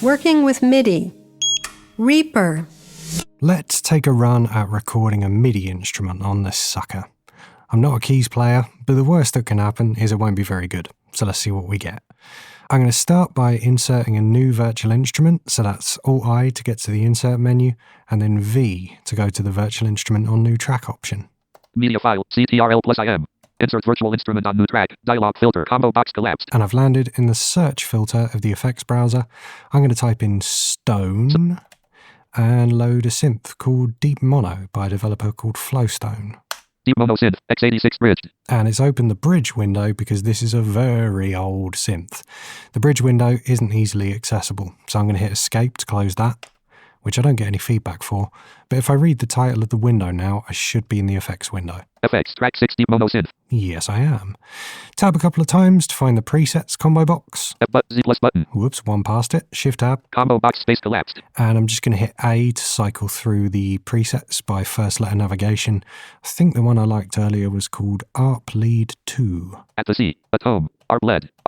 Working with MIDI. Reaper. Let's take a run at recording a MIDI instrument on this sucker. I'm not a keys player, but the worst that can happen is it won't be very good. So let's see what we get. I'm going to start by inserting a new virtual instrument, so that's Alt-I to get to the insert menu, and then V to go to the virtual instrument on new track option. Media file, CTRL+IM. Insert virtual instrument on new track. Dialog filter. Combo box collapsed. And I've landed in the search filter of the effects browser. I'm going to type in Stone and load a synth called Deep Mono by a developer called Flowstone. Deep Mono synth, x86 bridged. And it's opened the bridge window because this is a very old synth. The bridge window isn't easily accessible, so I'm going to hit Escape to close that, which I don't get any feedback for. But if I read the title of the window now, I should be in the effects window. FX, track 6, Deep Mono synth. Yes, I am. Tab a couple of times to find the presets combo box. F button, Z plus button. Whoops, one past it. Shift tab. Combo box space collapsed. And I'm just going to hit A to cycle through the presets by first letter navigation. I think the one I liked earlier was called ARP Lead 2. At the C, at home, ARP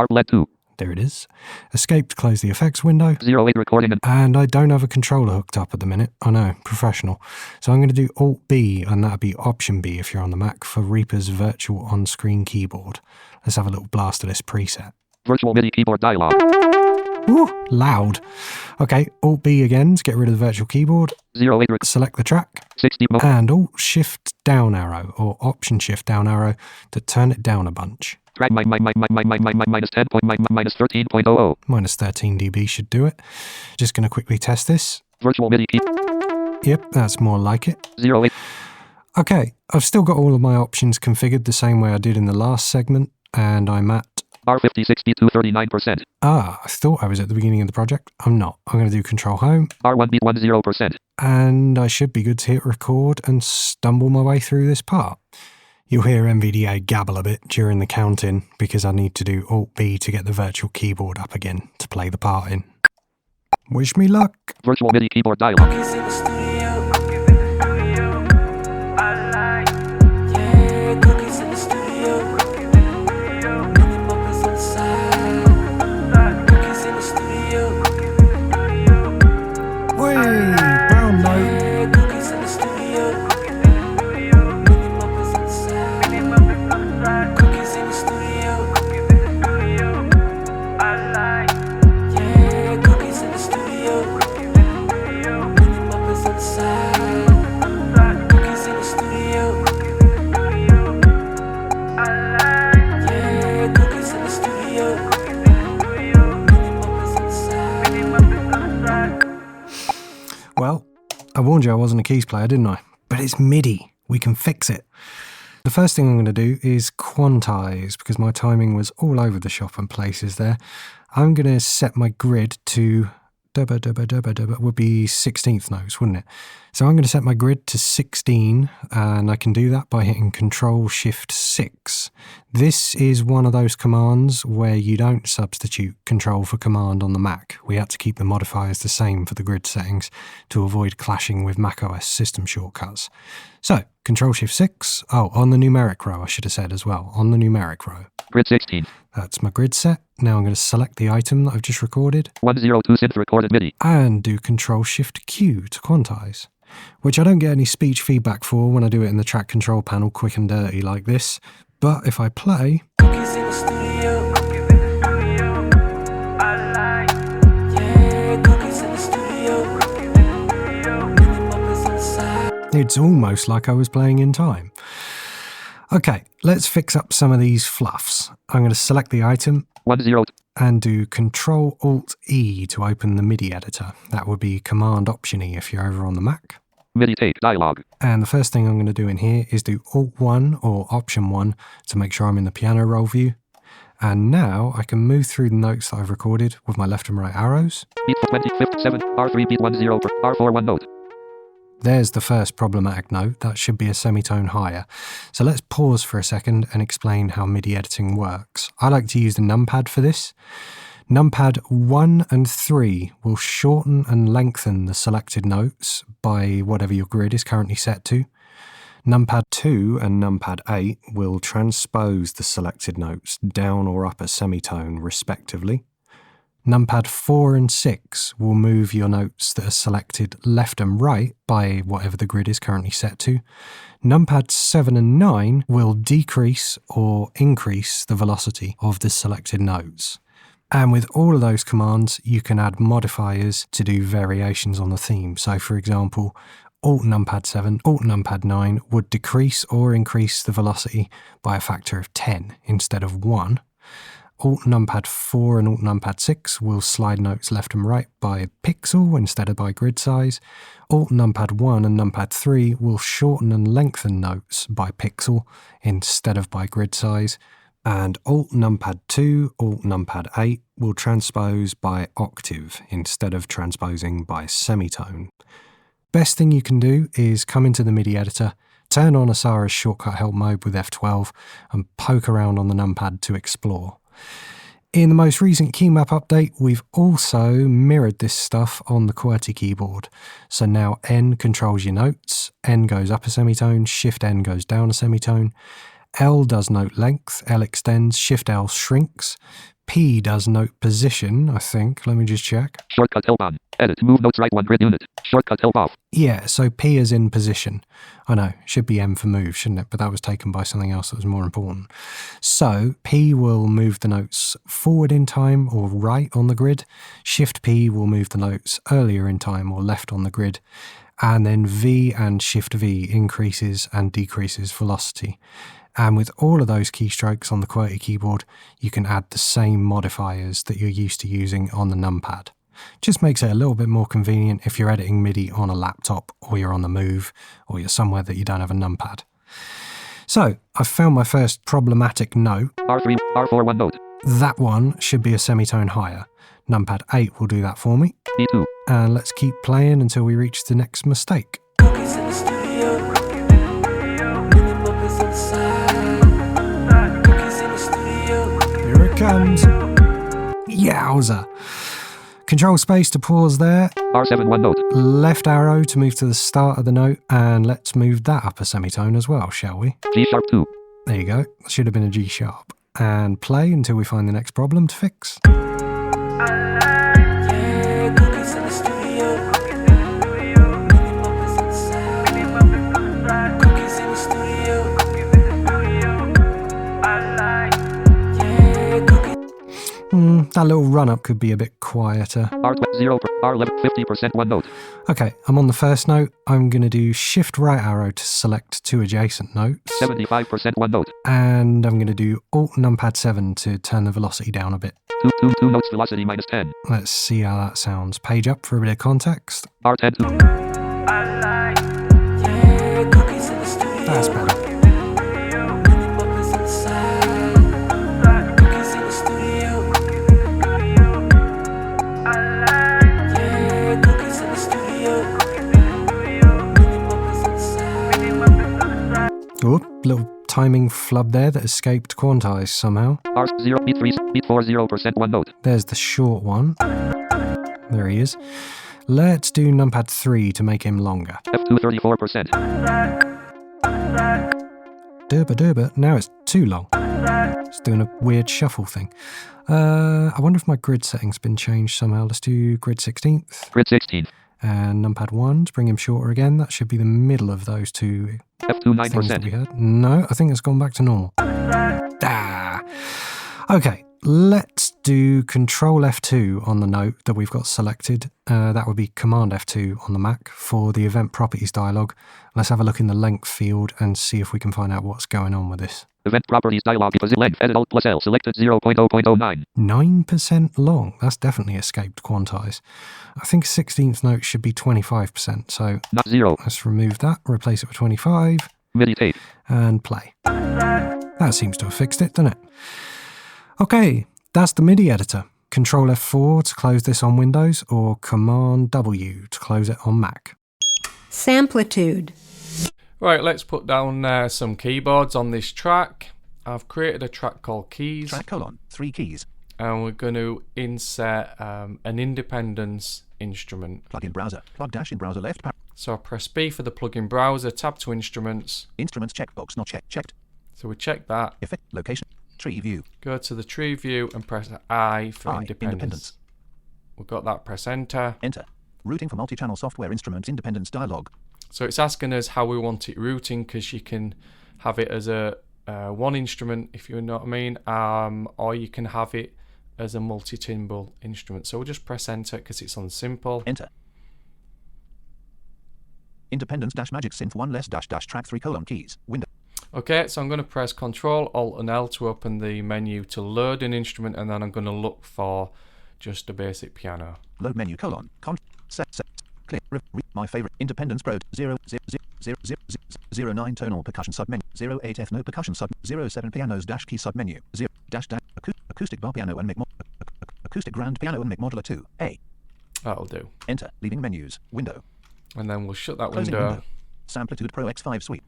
LED 2. There it is. Escape to close the effects window. 08 recording. And I don't have a controller hooked up at the minute. I know, professional. So I'm going to do Alt-B, and that'll be Option B if you're on the Mac, for Reaper's virtual on-screen keyboard. Let's have a little blast of this preset. Virtual MIDI keyboard dialog. Ooh, loud. Okay, Alt-B again to get rid of the virtual keyboard. 08 Select the track. 60 mo. And Alt-Shift down arrow, or Option-Shift down arrow, to turn it down a bunch. Track minus 10 minus 13.00. Minus 13 dB should do it. Just going to quickly test this. Virtual MIDI key. Yep, that's more like it. 08. Okay, I've still got all of my options configured the same way I did in the last segment, and I'm at R50 62 39%. I thought I was at the beginning of the project. I'm not. I'm going to do Control Home. R1 beat 10%. And I should be good to hit record and stumble my way through this part. You'll hear MVDA gabble a bit during the count-in because I need to do Alt-B to get the virtual keyboard up again to play the part in. Wish me luck. Virtual MIDI keyboard dialog. Brown note. Well, I warned you I wasn't a keys player, didn't I? But it's MIDI. We can fix it. The first thing I'm going to do is quantize, because my timing was all over the shop and places there. I'm going to set my grid to would be 16th notes, wouldn't it? So I'm going to set my grid to 16, and I can do that by hitting Control-Shift-6. This is one of those commands where you don't substitute Control for Command on the Mac. We had to keep the modifiers the same for the grid settings to avoid clashing with macOS system shortcuts. So, Control-Shift-6, on the numeric row I should have said as well, on the numeric row. Grid 16. That's my grid set. Now I'm going to select the item that I've just recorded. 102 synth recorded MIDI. And do Control-Shift-Q to quantize, which I don't get any speech feedback for when I do it in the track control panel quick and dirty like this. But if I play, it's almost like I was playing in time. Okay, let's fix up some of these fluffs. I'm going to select the item 10 and do Control-Alt-E to open the MIDI editor. That would be Command-Option-E if you're over on the Mac. MIDI take dialog. And the first thing I'm going to do in here is do Alt-1 or Option-1 to make sure I'm in the piano roll view. And now I can move through the notes that I've recorded with my left and right arrows. Beat 20, 57, R3 beat 10, R4 1 note. There's the first problematic note. That should be a semitone higher. So let's pause for a second and explain how MIDI editing works. I like to use the numpad for this. Numpad 1 and 3 will shorten and lengthen the selected notes by whatever your grid is currently set to. Numpad 2 and Numpad 8 will transpose the selected notes down or up a semitone respectively. Numpad 4 and 6 will move your notes that are selected left and right by whatever the grid is currently set to. Numpad 7 and 9 will decrease or increase the velocity of the selected notes. And with all of those commands, you can add modifiers to do variations on the theme. So for example, Alt Numpad 7, Alt Numpad 9 would decrease or increase the velocity by a factor of 10 instead of 1. Alt Numpad 4 and Alt Numpad 6 will slide notes left and right by pixel instead of by grid size. Alt Numpad 1 and Numpad 3 will shorten and lengthen notes by pixel instead of by grid size. And Alt Numpad 2, Alt Numpad 8 will transpose by octave instead of transposing by semitone. Best thing you can do is come into the MIDI editor, turn on Asara's shortcut help mode with F12 and poke around on the numpad to explore. In the most recent keymap update, we've also mirrored this stuff on the QWERTY keyboard. So now N controls your notes, N goes up a semitone, Shift N goes down a semitone, L does note length, L extends, Shift L shrinks, P does note position, I think. Let me just check. Shortcut help on. Edit. Move notes right 1 grid unit. Shortcut help off. Yeah, so P is in position. I know, should be M for move, shouldn't it? But that was taken by something else that was more important. So P will move the notes forward in time or right on the grid. Shift P will move the notes earlier in time or left on the grid. And then V and Shift V increases and decreases velocity. And with all of those keystrokes on the QWERTY keyboard, you can add the same modifiers that you're used to using on the numpad. Just makes it a little bit more convenient if you're editing MIDI on a laptop or you're on the move or you're somewhere that you don't have a numpad. So I've found my first problematic note. R3, R4 one note. That one should be a semitone higher. Numpad 8 will do that for me. E2. And let's keep playing until we reach the next mistake. Here it comes. Yowza. Control space to pause there. R7 one note. Left arrow to move to the start of the note, and let's move that up a semitone as well, shall we? G sharp 2. There you go. Should have been a G sharp. And play until we find the next problem to fix. That little run-up could be a bit quieter. R0, R11, 50% one note. Okay, I'm on the first note. I'm going to do Shift right arrow to select two adjacent notes. 75% one note. And I'm going to do Alt Numpad 7 to turn the velocity down a bit. Two notes velocity minus 10. Let's see how that sounds. Page up for a bit of context. R10 2. That's better. Oh, little timing flub there that escaped quantize somehow. R0, beat 3, beat 4, 0% one note. There's the short one. There he is. Let's do Numpad 3 to make him longer. F2, 34%. Durba. Now it's too long. It's doing a weird shuffle thing. I wonder if my grid setting's been changed somehow. Let's do grid 16th. Grid 16. And Numpad 1 to bring him shorter again. That should be the middle of those two F2, things that we 9%. had. No, I think it's gone back to normal. Okay, let's do Control F2 on the note that we've got selected. That would be Command F2 on the Mac for the Event Properties dialog. Let's have a look in the length field and see if we can find out what's going on with this. Event Properties dialog equals length. Edit Alt plus L. Selected 0.0.09. 9% long. That's definitely escaped quantize. I think 16th note should be 25%. So Not 0. let's remove that, replace it with 25, MIDI tape. and play. That seems to have fixed it, doesn't it? Okay, that's the MIDI editor. Control F4 to close this on Windows, or Command W to close it on Mac. Samplitude. Right, let's put down some keyboards on this track. I've created a track called Keys. Track : 3 keys. And we're going to insert an independence instrument. Plugin browser. Plug dash in browser left. So I press B for the plugin browser, tab to instruments. Instruments checkbox not checked. So we check that. Effect location. Tree view. Go to the tree view and press I for I, independence. we've got that, press enter. Enter. Routing for multi-channel software instruments independence dialog. So it's asking us how we want it routing, because you can have it as a one instrument, if you know what I mean, or you can have it as a multi-timbal instrument. So we'll just press enter because it's on simple. Enter. Independence dash magic synth 1 less dash dash track 3 colon keys. Window. Okay, so I'm going to press Control Alt and L to open the menu to load an instrument, and then I'm going to look for just a basic piano. Load menu colon. Set. Clear. My favorite. Independence Pro 0 9 tonal percussion submenu 08 ethno percussion sub 07 pianos dash key submenu 0 dash dash acoustic bar piano and mic acoustic grand piano and mic modular 2 A. That'll do. Enter. Leaving menus. Window. And then we'll shut that Closing window. window. Samplitude Pro X5 suite.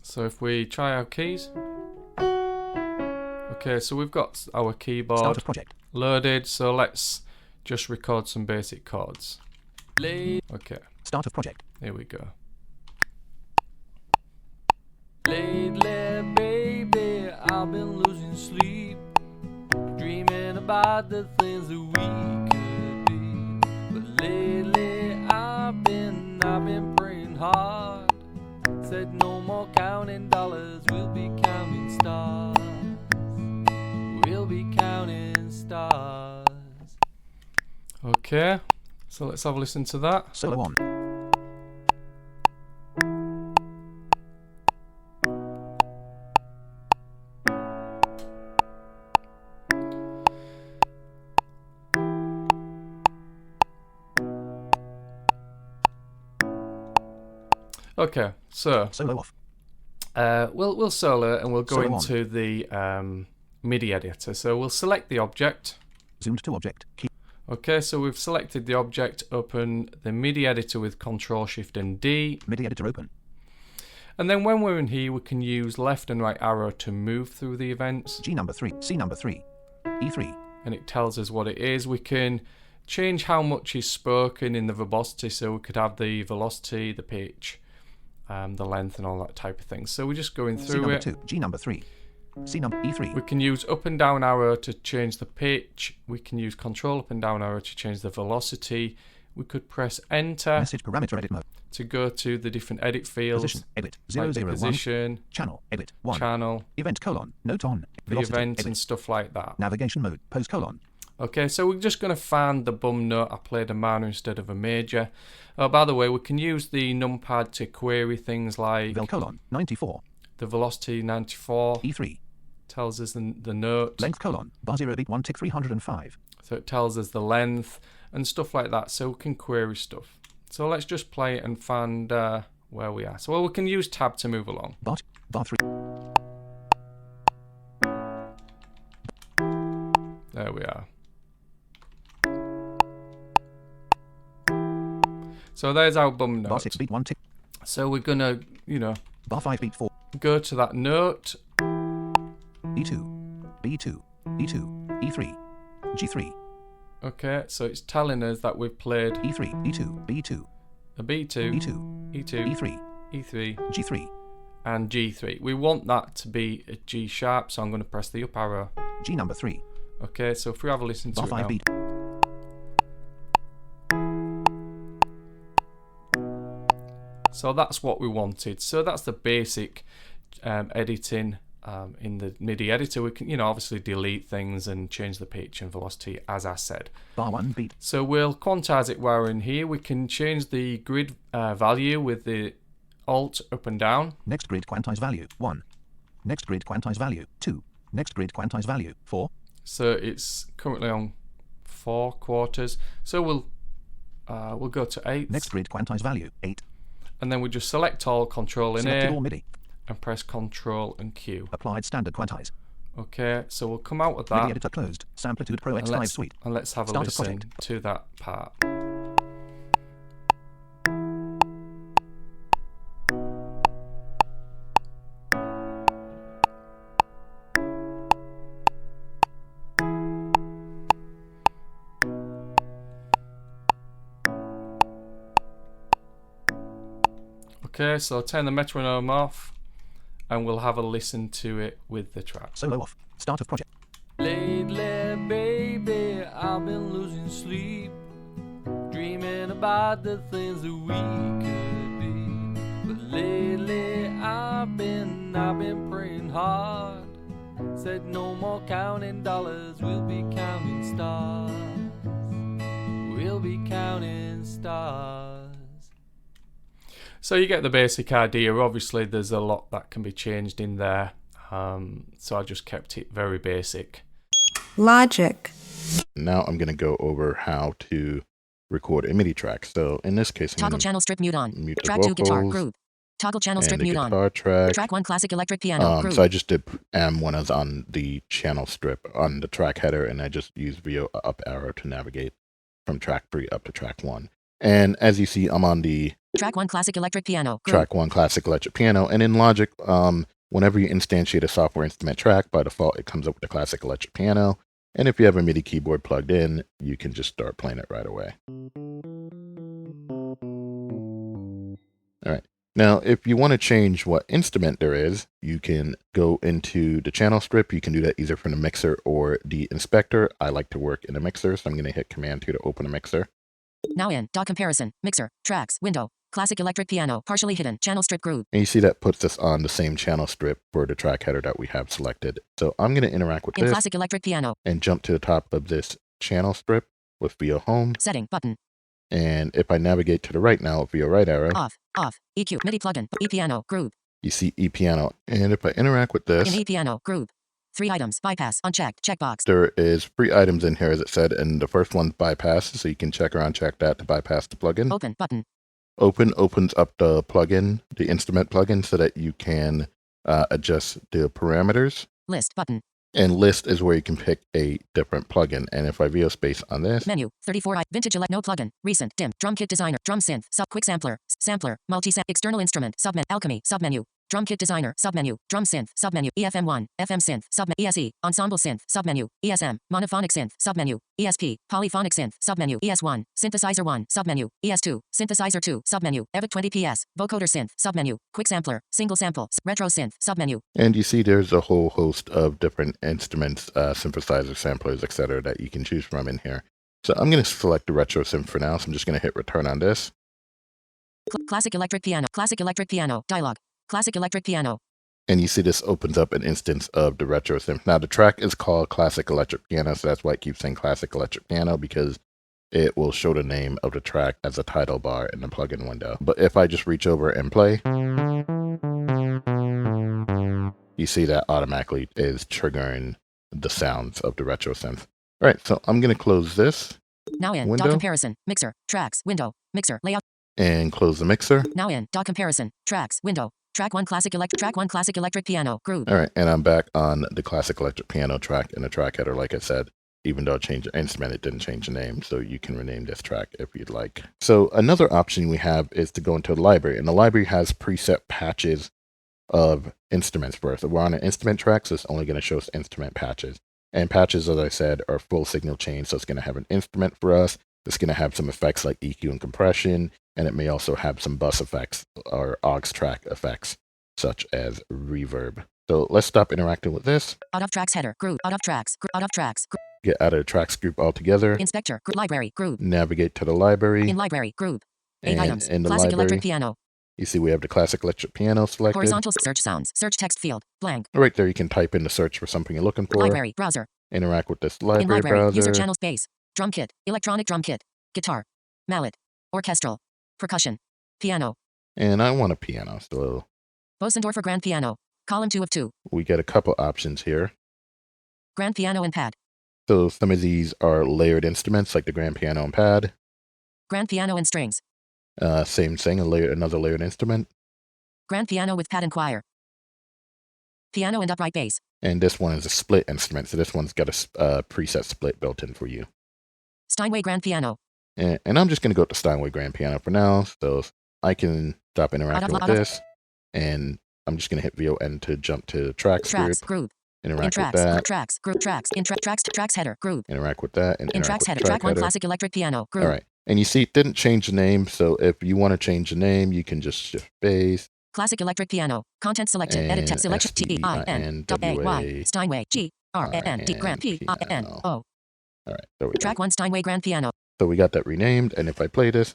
So if we try our keys. Okay, so we've got our keyboard Start of project. loaded, so let's just record some basic chords. Okay, Start of project. here we go. Lately, baby, I've been losing sleep, dreaming about the things that we could be. But lately, I've been praying hard. Said no more counting dollars, we'll be counting stars. We'll be counting stars. Okay, so let's have a listen to that. Solo on. Okay, so Solo off. we'll solo and we'll go Solo on. into the MIDI editor. So we'll select the object. Zoomed to object. Key. Okay, so we've selected the object, open the MIDI editor with Control Shift and D. MIDI editor open. And then when we're in here, we can use left and right arrow to move through the events. G number 3. C number 3. E3. And it tells us what it is. We can change how much is spoken in the verbosity. So we could have the velocity, the pitch, the length, and all that type of thing. So we're just going C through number it. 2. G number 3. C number E3. We can use up and down arrow to change the pitch. We can use control up and down arrow to change the velocity. We could press enter Message parameter edit mode. to go to the different edit fields. Position. Edit. Like the 001. position, Channel. Edit. 1. channel, Event colon. Note on. the Velocity. events Edit. and stuff like that. Navigation mode. Pose colon. Okay, so we're just going to find the bum note. I played a minor instead of a major. Oh, by the way, we can use the numpad to query things like Vel colon. 94. the velocity 94 E3. tells us the note. Length colon. Bar 0 beat 1 tick 305. So it tells us the length and stuff like that, so we can query stuff. So let's just play it and find where we are. So well, we can use tab to move along. Bar 3. There we are. So there's our bum Bar note. 6 beat 1 tick. So we're gonna, Bar 5 beat 4. go to that note. E2. B2. E2. E3. G3. Okay, so it's telling us that we've played E3. E2. B2. a B2, E2. E2, E3. E3, G3. and G3. We want that to be a G sharp, so I'm going to press the up arrow. G number 3. Okay, so if we have a listen to Bar it 5 now. beat. So that's what we wanted. So that's the basic editing in the MIDI editor. We can, obviously delete things and change the pitch and velocity, as I said. Bar 1 beat. So we'll quantize it while we're in here. We can change the grid value with the Alt up and down. Next grid quantize value 1. Next grid quantize value 2. Next grid quantize value 4. So it's currently on 4 quarters. So we'll go to 8. Next grid quantize value 8. And then we just select all, Control in Selected all here, MIDI. and press Control and Q. Applied standard quantize. Okay, so we'll come out with MIDI that. editor closed. Samplitude Pro X5 suite. And let's have a Start a listen project. to that part. Okay, so I'll turn the metronome off and we'll have a listen to it with the track. Solo off. Start of project. Lately, baby, I've been losing sleep, dreaming about the things that we could be. But lately I've been praying hard. Said no more counting dollars, we'll be counting stars. We'll be counting stars. So you get the basic idea. Obviously, there's a lot that can be changed in there. So I just kept it very basic. Logic. Now I'm going to go over how to record a MIDI track. So in this case, I'm Toggle going channel strip mute on. mute the Track 2 guitar vocals group. Toggle channel strip and the mute on. guitar track. Track 1 classic electric piano group. So I just did when I was on the channel strip on the track header, and I just used VO up arrow to navigate from track 3 up to track 1. And as you see, I'm on the Track 1 classic electric piano group. track 1 classic electric piano. And in Logic, whenever you instantiate a software instrument track, by default, it comes up with the classic electric piano. And if you have a MIDI keyboard plugged in, you can just start playing it right away. All right. Now, if you want to change what instrument there is, you can go into the channel strip. You can do that either from the mixer or the inspector. I like to work in the mixer, so I'm going to hit Command 2 to open a mixer. Now in dot comparison, mixer, tracks, window, classic electric piano, partially hidden, channel strip group. And you see that puts us on the same channel strip for the track header that we have selected. So I'm going to interact with In this classic electric piano, and jump to the top of this channel strip with VO home. setting, button, And if I navigate to the right now with VO right arrow, off, EQ, MIDI plugin, e-piano group. you see e-piano. And if I interact with In this, e-piano group. 3 items, bypass, unchecked, checkbox. there is 3 items in here, as it said, and the first one's bypass, so you can check or uncheck that to bypass the plugin. Open, button, Open opens up the plugin, the instrument plugin, so that you can adjust the parameters. list, button, And list is where you can pick a different plugin. And if I VO space on this, menu, 34 vintage elect, no plugin, recent, dim, drum kit designer, drum synth, sub, quick sampler, sampler, external instrument, submenu, alchemy, submenu, drum kit designer, submenu, drum synth, submenu, EFM1, FM synth, submenu, ESE, ensemble synth, submenu, ESM, monophonic synth, submenu, ESP, polyphonic synth, submenu, ES1, synthesizer 1, submenu, ES2, synthesizer 2, submenu, EVIC 20 PS, vocoder synth, submenu, quick sampler, single sample, retro synth, submenu. and you see there's a whole host of different instruments, synthesizer samplers, etc. that you can choose from in here. So I'm going to select the retro synth for now. So I'm just going to hit return on this. Classic electric piano, dialog, classic electric piano, And you see this opens up an instance of the retro synth. Now the track is called Classic Electric Piano, so that's why it keeps saying Classic Electric Piano, because it will show the name of the track as a title bar in the plugin window. But if I just reach over and play, you see that automatically is triggering the sounds of the retro synth. All right, so I'm going to close this now in, window dot comparison, mixer, tracks, window, mixer, layout, and close the mixer. now in, dot comparison, tracks, window, track 1 classic electric piano, group. All right, and I'm back on the Classic Electric Piano track in the track header. Like I said, even though I changed the instrument, it didn't change the name, so you can rename this track if you'd like. So another option we have is to go into the library, and the library has preset patches of instruments for us. So we're on an instrument track, so it's only going to show us instrument patches. And patches, as I said, are full signal chains, so it's going to have an instrument for us. It's going to have some effects like EQ and compression, and it may also have some bus effects or aux track effects, such as reverb. So let's stop interacting with this. Out of tracks header, group, out of tracks, group. Get out of the tracks group altogether. Inspector, group, library, group. Navigate to the library. In library, group. 8 And items, in the classic library, electric piano, you see we have the Classic Electric Piano selected. horizontal search sounds, search text field, blank. Right there, you can type in the search for something you're looking for. Library, browser. Interact with this In library library, browser. user channel space, drum kit, electronic drum kit, guitar, mallet, orchestral, percussion, piano, And I want a piano, so Bosendorfer grand piano, column 2 of 2, we get a couple options here. grand piano and pad, So some of these are layered instruments, like the grand piano and pad. grand piano and strings, Same thing, another layered instrument. grand piano with pad and choir, piano and upright bass, And this one is a split instrument, so this one's got a preset split built in for you. Steinway grand piano, And I'm just going to go with the Steinway grand piano for now, so I can stop interacting with this. And I'm just going to hit VON to jump to tracks tracks, group. group, in Interact with tracks, that. tracks, group, tracks, in tracks header, group, Interact with that. And in interact tracks with header, the track 1 header. classic electric piano, group, All right. And you see it didn't change the name, so if you want to change the name, you can just shift space. classic electric piano, content selected, edit text selection, TEIN, STEINWAY, Steinway, GRAND, PIANO. All right, there we go. Track 1 Steinway Grand Piano. So we got that renamed, and if I play this,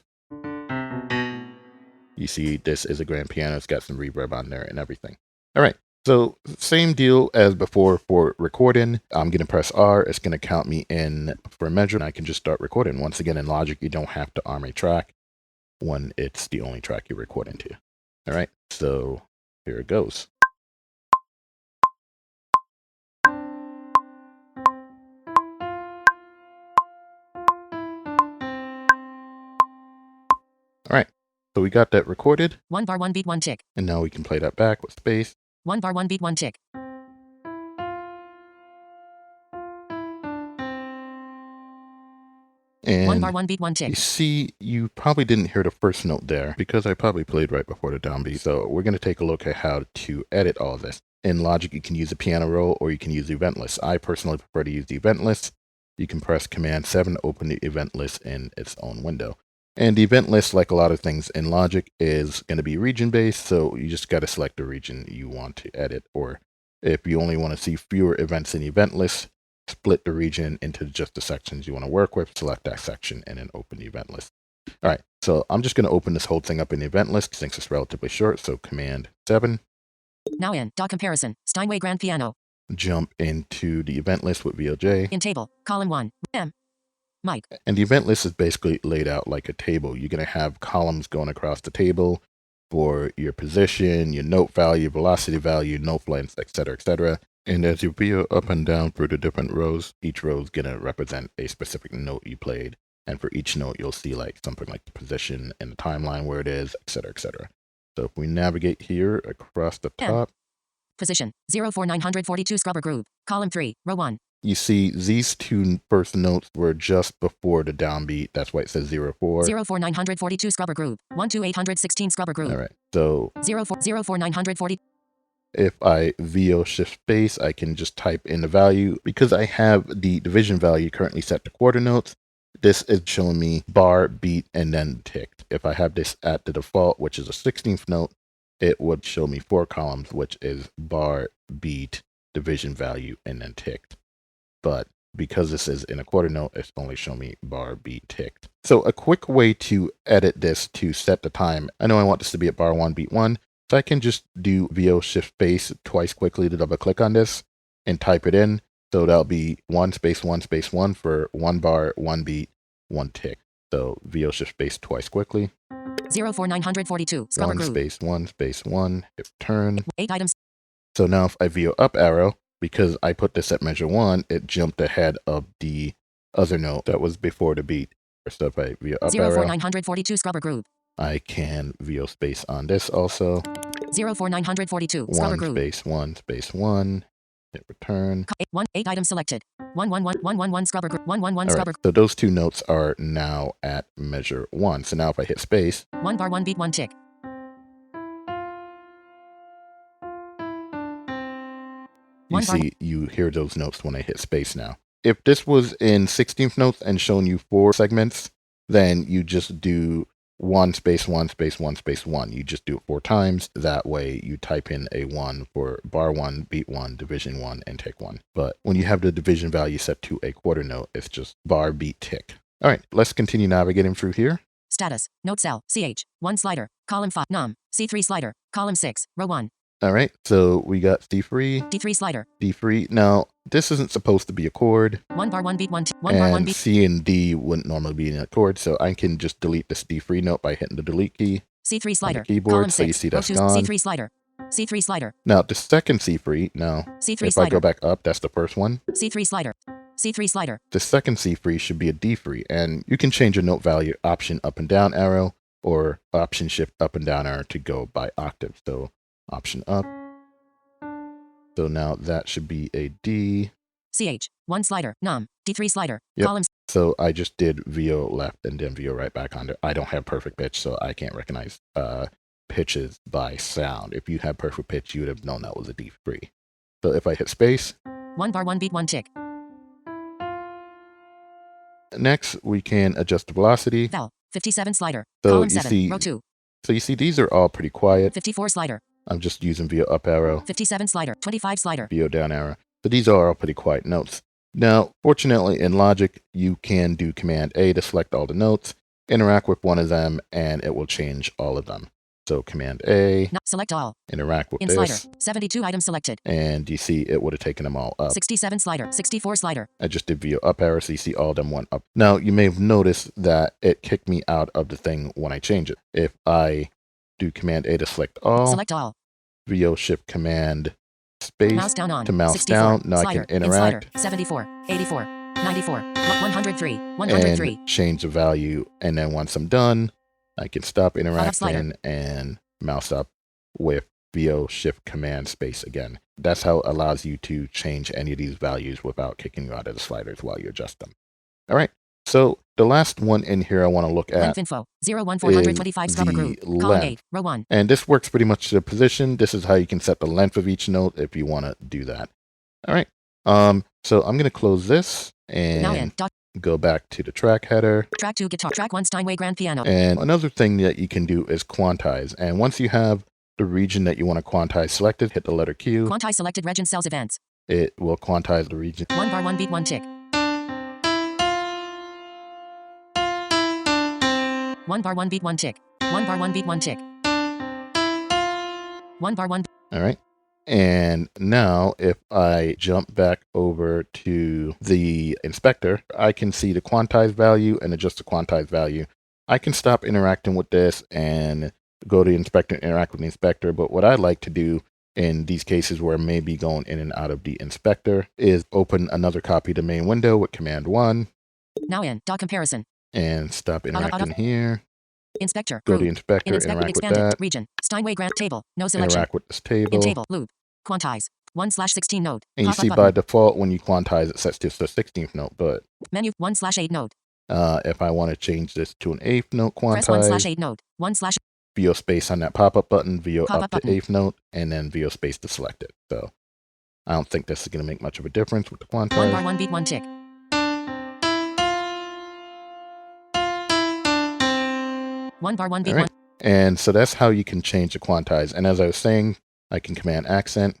you see this is a grand piano. It's got some reverb on there and everything. All right, so same deal as before for recording. I'm going to press R. It's going to count me in for a measure, and I can just start recording. Once again, in Logic, you don't have to arm a track when it's the only track you're recording to. All right, so here it goes. All right, so we got that recorded. 1 bar 1 beat 1 tick. And now we can play that back with space. 1 bar 1 beat 1 tick. And 1 bar 1 beat 1 you tick. see, you probably didn't hear the first note there because I probably played right before the downbeat. So we're going to take a look at how to edit all this. In Logic, you can use a piano roll or you can use the event list. I personally prefer to use the event list. You can press Command 7 to open the event list in its own window. And the event list, like a lot of things in Logic, is going to be region-based, so you just got to select the region you want to edit. Or if you only want to see fewer events in the event list, split the region into just the sections you want to work with, select that section, and then open the event list. All right, so I'm just going to open this whole thing up in the event list since it's relatively short, so Command 7. Now in dot comparison. Steinway Grand Piano. Jump into the event list with VLJ. In table. Column 1. M. Mike. And the event list is basically laid out like a table. You're going to have columns going across the table for your position, your note value, velocity value, note length, etc., etc. And as you view up and down through the different rows, each row is going to represent a specific note you played. And for each note, you'll see like something like the position and the timeline where it is, etc., etc. So if we navigate here across the top, Position. 04942 Scrubber Groove. Column 3. Row 1. you see these two first notes were just before the downbeat. That's why it says 04. 04942 Scrubber Groove. 12816 Scrubber Groove. All right. So 04940. if I VO shift space, I can just type in the value. Because I have the division value currently set to quarter notes, this is showing me bar, beat, and then ticked. If I have this at the default, which is a 16th note, it would show me 4 columns, which is bar, beat, division value, and then ticked. But because this is in a quarter note, it's only showing me bar, beat, ticked. So a quick way to edit this to set the time, I know I want this to be at bar 1, beat 1, so I can just do VO shift space twice quickly to double click on this and type it in. So that'll be 1 space 1 space 1 for 1 bar, 1 beat, 1 tick. So VO shift space twice quickly. 04942 Scrubber 1 Groove. space 1, hit return. 8 items. So now if I VO up arrow, because I put this at measure 1, it jumped ahead of the other note that was before the beat. So if I VO up arrow, 04942 Scrubber Groove. I can VO space on this also. 04942 Scrubber 1 Groove. space 1 space 1, hit return. 8 items selected. 111 Scrubber Groove. 111 All right, Scrubber. so those two notes are now at measure 1. So now if I hit space, 1 bar 1 beat 1 tick. you 1 bar. see, you hear those notes when I hit space now. If this was in 16th notes and showing you 4 segments, then you just do 1 space 1 space 1 space 1. You just do it 4 times. That way you type in a 1 for bar 1, beat 1, division 1, and tick 1. But when you have the division value set to a quarter note, it's just bar, beat, tick. All right, let's continue navigating through here. Status. Note cell. CH. 1 slider. Column 5. Num. C3 slider. Column 6. Row 1. All right, so we got C3, D3 slider. D3. Now, this isn't supposed to be a chord. 1 bar 1 beat 1 tick. 1 bar 1 And beat. C and D wouldn't normally be in a chord, so I can just delete this D3 note by hitting the delete key C3 on the slider. keyboard, Column so you 6. see Row that's 2. gone. C3 slider. C3 slider. Now, the second C3, now, C3 if I slider. go back up, that's the first one. C3 slider. C3 slider. The second C3 should be a D3, and you can change your note value option up and down arrow, or option shift up and down arrow to go by octave. So, option up. So now that should be a D. CH. 1 slider. Num. D3 slider. Yep. Column. So I just did VO left and then VO right back on there. I don't have perfect pitch, so I can't recognize pitches by sound. If you had perfect pitch, you would have known that was a D3. So if I hit space, 1 bar 1 beat 1 tick. next we can adjust the velocity. Val. 57 slider. So Column you 7. see- Row 2. So you see these are all pretty quiet. 54 slider. I'm just using VO up arrow, 57 slider. 25 slider. VO down arrow. So these are all pretty quiet notes. Now, fortunately in Logic, you can do Command A to select all the notes, interact with one of them, and it will change all of them. So Command A, Select all. interact with In this, slider. 72 items selected. and you see it would have taken them all up. 67 slider. 64 slider. I just did VO up arrow, so you see all of them went up. Now, you may have noticed that it kicked me out of the thing when I change it. If I do Command A to select all, Select all. VO Shift Command Space Mouse down on. to mouse 64. down. Now Slider. I can In slider. interact 74. 84. 94. 103. 103. and change the value. And then once I'm done, I can stop interacting slider. and mouse up with VO Shift Command Space again. That's how it allows you to change any of these values without kicking you out of the sliders while you adjust them. All right. So the last one in here I want to look at Length info. 01425 is scrubber the group. Column length. 8. Row 1. And this works pretty much to the position. This is how you can set the length of each note if you want to do that. All right. So I'm going to close this Now in. and Dot. go back to the track header. Track 2 guitar. Track 1 Steinway grand piano. And another thing that you can do is quantize. And once you have the region that you want to quantize selected, hit the letter Q. Quantize selected region cells events. It will quantize the region. 1 bar 1 beat 1 tick. 1 bar 1 beat 1 tick. 1 bar 1 beat 1 tick. 1 bar 1. All right. And now if I jump back over to the inspector, I can see the quantized value and adjust the quantized value. I can stop interacting with this and go to the inspector and interact with the inspector. But what I like to do in these cases where I may be going in and out of the inspector is open another copy of the main window with Command 1 Now in. Dot comparison. and stop interacting here. Inspector. Go to the Group. inspector, In inspect. interact with Expanded. that, Region. Steinway grand table. No selection. interact with this In table. table. Loop. Quantize. 1/16 note. And you Pop-up see button. by default, when you quantize, it sets to the 16th note. But Menu. 1/8 note. if I want to change this to an 8th note Press quantize, 1/8 note. 1/. VO space on that pop-up button, VO Pop-up up to button. 8th note, and then VO space to select it. So I don't think this is going to make much of a difference with the 1 bar quantize. 1 beat 1 tick. 1 bar 1 beat All 1. right. And so that's how you can change the quantize. And as I was saying, I can Command Accent.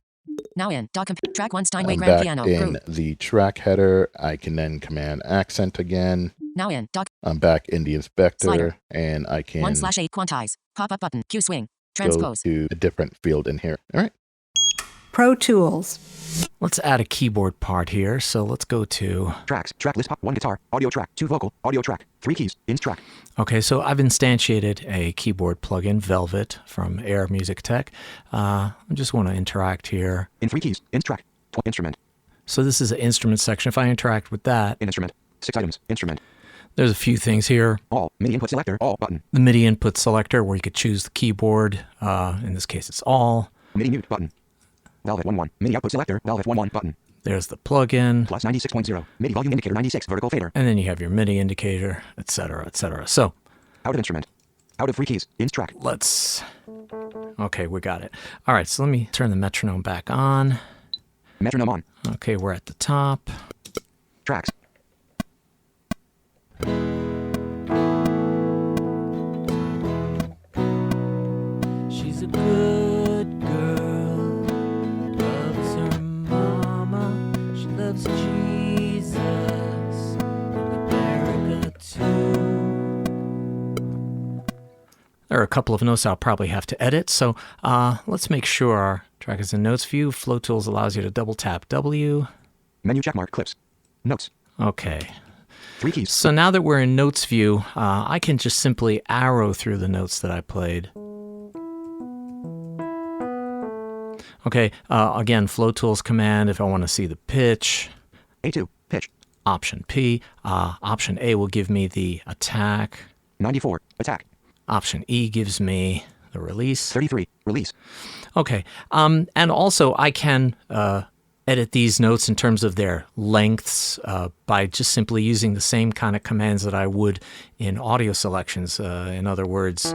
Now in. Dot track 1 Steinway I'm grand back piano. in Group. the track header. I can then Command Accent again. Now in. Dot. I'm back in the inspector, Slider. and I can 1/8 quantize. Pop-up button. Q swing. go Transpose. to a different field in here. All right. Pro Tools. Let's add a keyboard part here. So let's go to, Tracks. Track list. 1 guitar. Audio track. 2 vocal. Audio track. 3 keys. Ins track. okay, so I've instantiated a keyboard plugin, Velvet, from Air Music Tech. I just want to interact here. In 3 keys. Ins track. Instrument. So this is an instrument section. If I interact with that, In instrument. 6 items. Instrument. there's a few things here. All. MIDI input selector. All button. The MIDI input selector where you could choose the keyboard. In this case, it's all. MIDI mute button. Velvet 1 1. MIDI output selector. Velvet 1 1 button. There's the plugin. Plus 96.0. MIDI volume indicator 96. Vertical fader. And then you have your MIDI indicator, etc., etc. So Out of instrument. Out of 3 keys. Ins track. let's, okay, we got it. All right, so let me turn the metronome back on. Metronome on. Okay, we're at the top. Tracks. She's a good girl, loves her mama, she loves Jesus, and America too. There are a couple of notes I'll probably have to edit, so let's make sure our track is in Notes View. Flow Tools allows you to double tap W. Menu checkmark. Clips. Notes. Okay, 3 keys. so now that we're in Notes View, I can just simply arrow through the notes that I played. Okay, again, Flow Tools command if I want to see the pitch. A2. Pitch. Option P. Option A will give me the attack. 94. Attack. Option E gives me the release. 33. Release. Okay, and also I can edit these notes in terms of their lengths by just simply using the same kind of commands that I would in audio selections. In other words,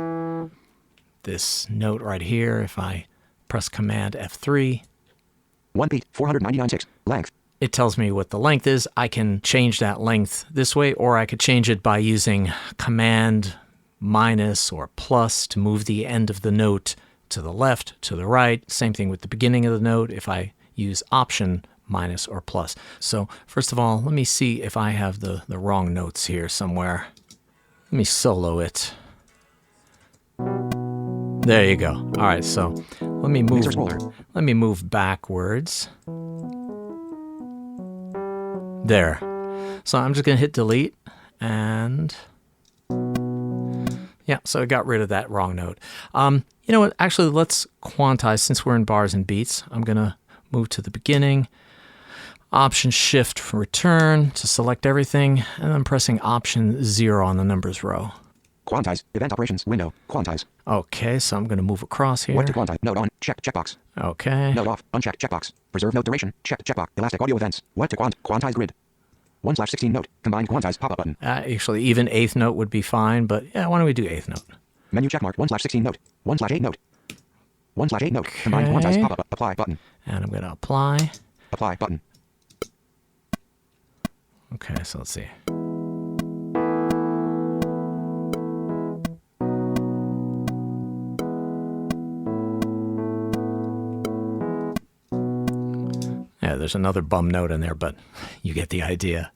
this note right here, if I press Command F3, 1 beat. 499.6. Length. it tells me what the length is. I can change that length this way, or I could change it by using Command minus or plus to move the end of the note to the left, to the right. Same thing with the beginning of the note. If I use Option minus, or plus. So first of all, let me see if I have the wrong notes here somewhere. Let me solo it. There you go. All right, so let me move backwards. There. So I'm just going to hit delete, and yeah, so I got rid of that wrong note. You know what? Actually, let's quantize. Since we're in bars and beats, I'm going to move to the beginning. Option Shift for return to select everything, and I'm pressing Option 0 on the numbers row. Quantize. Event operations window. Quantize. Okay, so I'm going to move across here. What to quantize? Node on. Check. Checkbox. Okay. Node off. Unchecked. Checkbox. Preserve note duration. Checked. Checkbox. Elastic audio events. What to quantize grid. 1/16 note. Combined quantize pop-up button. Actually, even eighth note would be fine, but yeah, why don't we do eighth note? Menu checkmark. 1/16 note. 1/8 note. 1/8 note. Combined quantize pop-up. Apply button. And I'm going to apply. Apply button. Okay, so let's see. Yeah, there's another bum note in there, but you get the idea.